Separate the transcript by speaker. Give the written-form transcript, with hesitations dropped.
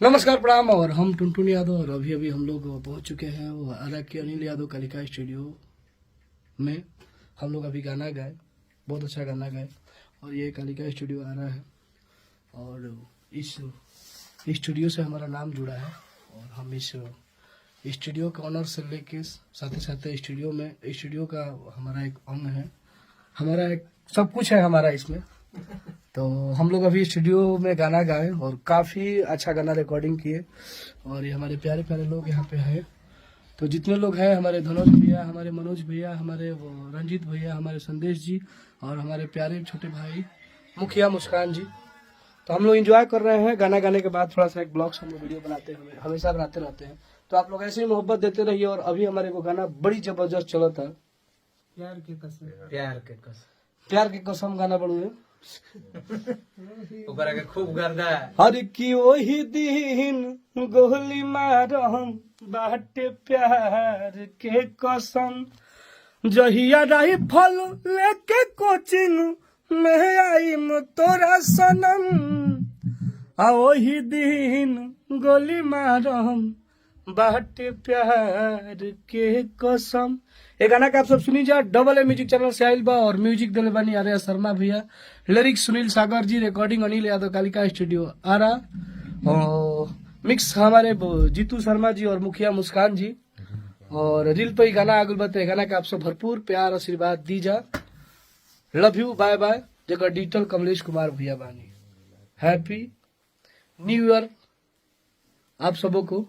Speaker 1: नमस्कार प्रणाम। और हम टुनटुन यादव और अभी अभी हम लोग पहुंच चुके हैं वो आरा के अनिल यादव कालिका स्टूडियो में। हम लोग अभी गाना गाए, बहुत अच्छा गाना गाए। और ये कालिका स्टूडियो आ रहा है और इस स्टूडियो से हमारा नाम जुड़ा है और हम इस स्टूडियो का ऑनर से लेके साथ ही साथ स्टूडियो का हमारा एक अंग है, हमारा एक सब कुछ है हमारा इसमें। तो हम लोग अभी स्टूडियो में गाना गाए और काफ़ी अच्छा गाना रिकॉर्डिंग किए। और ये हमारे प्यारे प्यारे लोग यहाँ पे हैं। तो जितने लोग हैं, हमारे धनोज भैया, हमारे मनोज भैया, हमारे वो रंजीत भैया, हमारे संदेश जी और हमारे प्यारे छोटे भाई मुखिया मुस्कान जी। तो हम लोग एंजॉय कर रहे हैं। गाना गाने के बाद थोड़ा सा एक ब्लॉग्स हम लोग वीडियो बनाते हैं, हमेशा बनाते रहते हैं। तो आप लोग ऐसे ही मोहब्बत देते रहिए। और अभी हमारे को गाना बड़ी जबरदस्त चला था, प्यार के कसम गाना बड़ू है।
Speaker 2: खूब गर्दा
Speaker 1: हर की वही दिन गोली मारम बाटे प्यार के कसम, जहिया राइफल लेके कोचिंग में आईम तोरा सनम, आ वही दिन गोली मारम बाटे प्यार के कसम। ये गाना का आप सब सुनी जा। डबल ए म्यूजिक चैनल से आइल बा और म्यूजिक दिले बानी आर्या शर्मा भैया, लिरिक्स सुनील सागर जी, रिकॉर्डिंग अनिल यादव कालिका स्टूडियो आरा, और मिक्स हमारे जीतू शर्मा जी और मुखिया मुस्कान जी। और रील पे गाना आगुल बते गाना का आप सब भरपूर प्यार आशीर्वाद दी जा। Love you, bye bye. जगह डिजिटल कमलेश कुमार भैया बानी। हैप्पी न्यू ईयर आप सबों को।